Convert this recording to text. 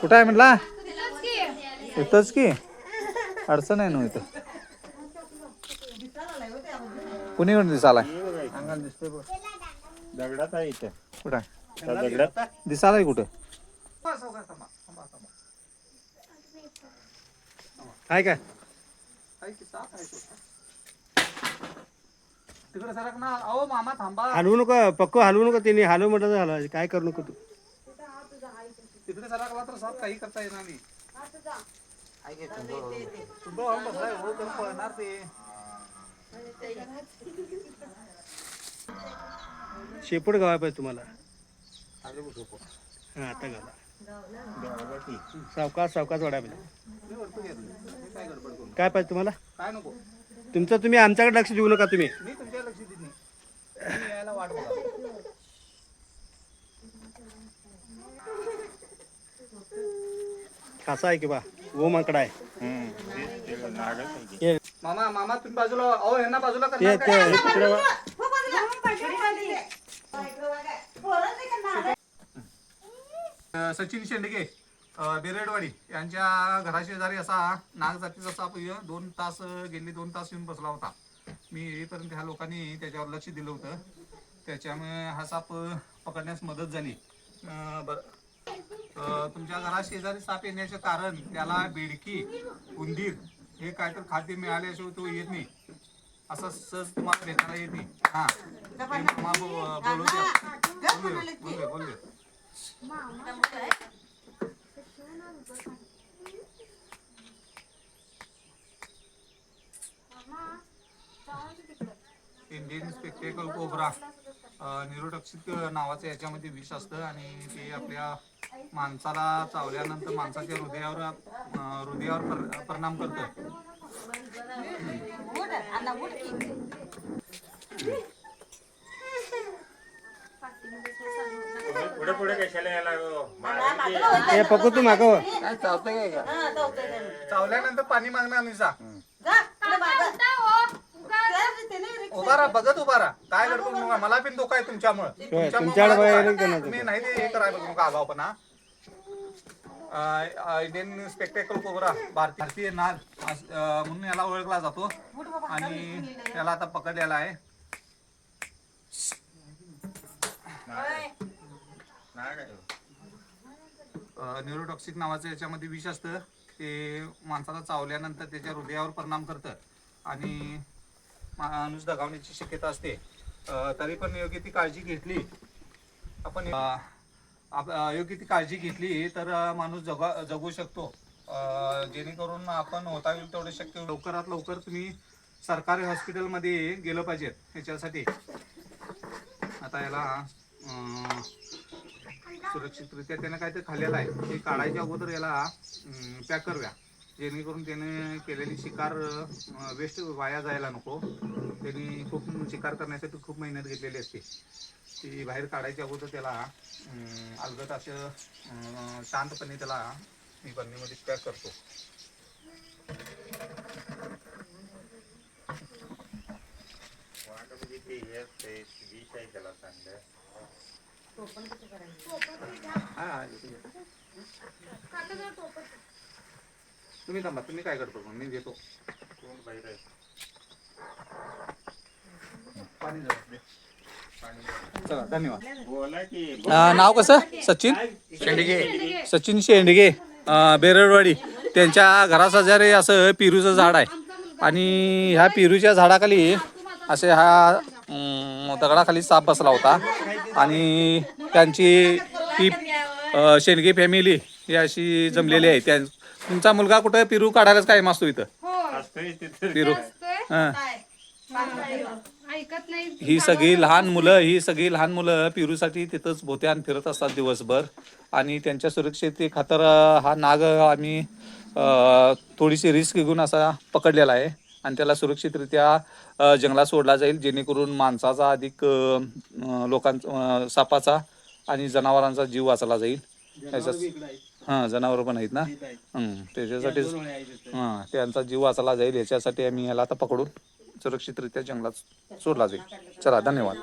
कुठं आहे म्हटला? इथंच की अडचण आहे ना इथं. कुणीकडून दिसालाय? दगडात आहे इथं. कुठं आहे? दगडात दिसालाय कुठं? काय काय तिकडे सरक ना. अहो मामा थांबा. हलवू नको पक्क हलवू नको. त्यांनी हलव म्हटलं तर हलवायचं. काय करू नको तू. तिकडे सरकला तर साप काही करता येणार नाही. पळणार ते. शेपूट गावा पाहिजे तुम्हाला. हा आता गावा. सावकाश सावकाश वाढा पाहिजे. काय पाहिजे तुम्हाला? काय नको. तुमचं तुम्ही आमच्याकडे लक्ष देऊ नका तुम्ही. मी तुमच्या लक्ष देत नाही. तुम्ही यायला वाट बघा. खासा आहे की बा वो माकडा आहे. मामा मामा तुम्ही बाजूला. अहो यांना बाजूला ते करणार काय? तिकडे सचिन शेंडगे बेरेडवाडी यांच्या घराशेजारी असा नाग जातीचा साप 2 तास गेली 2 तास येऊन बसला होता. मी येईपर्यंत ह्या लोकांनी त्याच्यावर लक्ष दिलं होतं. त्याच्यामुळे हा साप पकडण्यास मदत झाली. तुमच्या घराशेजारी साप येण्याचे कारण त्याला बेडकी उंदीर हे काहीतरी खाद्य मिळाल्याशिवाय तो येत नाही. असं सहज तुम्हाला भेटायला येत नाही. हा बोलू दे. इंडियन स्पेक्टेकल कोब्रा न्यूरोटॉक्सिक नावाचं याच्यामध्ये विष असतं आणि ते आपल्या माणसाला चावल्यानंतर माणसाच्या हृदयावर परिणाम करतं. पुढे पुढे कशाला यायला हे पक्क तू मागव. काय चावतंय काय? चावल्यानंतर पाणी मागणार नाही जा. उभारा बघत उभारा. काय करतो नका. मला पण धोका आहे तुमच्यामुळे. तुमच्याकडे बाहेर त्यांना तुम्ही नाही ते हे करायला बघू नका आगाऊपणा. इंडियन स्पेक्टेकल कोब्रा भारतीय नाग म्हणून याला ओळखला जातो आणि त्याला आता पकडलेला आहे. न्यूरोटॉक्सिक नावाचं याच्यामध्ये विष असतं. ते माणसाला चावल्यानंतर त्याच्या हृदयावर परिणाम करतं आणि माणूस दगावण्याची शक्यता असते. तरी पण योग्य ती काळजी घेतली आपण योग्य ती काळजी घेतली तर माणूस जगू शकतो. जेणेकरून आपण होता येईल तेवढं शक्य लवकरात लवकर तुम्ही सरकारी हॉस्पिटलमध्ये गेलं पाहिजे. ह्याच्यासाठी आता याला सुरक्षितरित्या त्याने काहीतरी खाल्लेलं आहे. ते काढायच्या अगोदर याला पॅक करूया जेणेकरून त्याने केलेली शिकार वेस्ट वाया जायला नको. त्यांनी खूप शिकार करण्यासाठी खूप मेहनत घेतलेली असते. ती बाहेर काढायच्या अगोदर त्याला अलगद असं शांतपणे त्याला मी बंदीमध्ये पॅक करतो. तुम्ही थांबा. तुम्ही काय करतो मी देतो. चला धन्यवाद. नाव कसं? सचिन शेंडगे. सचिन शेंडगे बेरडवाडी. त्यांच्या घराशेजारी असं पेरूचं झाड आहे आणि ह्या पेरूच्या झाडाखाली असे हा दगडाखाली साप बसला होता आणि त्यांची ही शेंडगे फॅमिली ही अशी जमलेली आहे. तुमचा मुलगा कुठं पेरू काढायलाच काय असतो इथं पेरू. ही सगळी लहान मुलं पेरूसाठी तिथंच भोवत्यान फिरत असतात दिवसभर आणि त्यांच्या सुरक्षिते खातर हा नाग आम्ही थोडीशी रिस्क घेऊन असा पकडलेला आहे आणि त्याला सुरक्षितरित्या जंगलात सोडला जाईल जेणेकरून माणसाचा अधिक लोकांचा सापाचा आणि जनावरांचा जीव वाचला जाईल. हां जनावर पण आहेत ना. त्याच्यासाठीच त्यांचा जीव वाचला जाईल याच्यासाठी आम्ही ह्याला आता पकडून सुरक्षितरित्या जंगलात सोडला जाईल. चला धन्यवाद.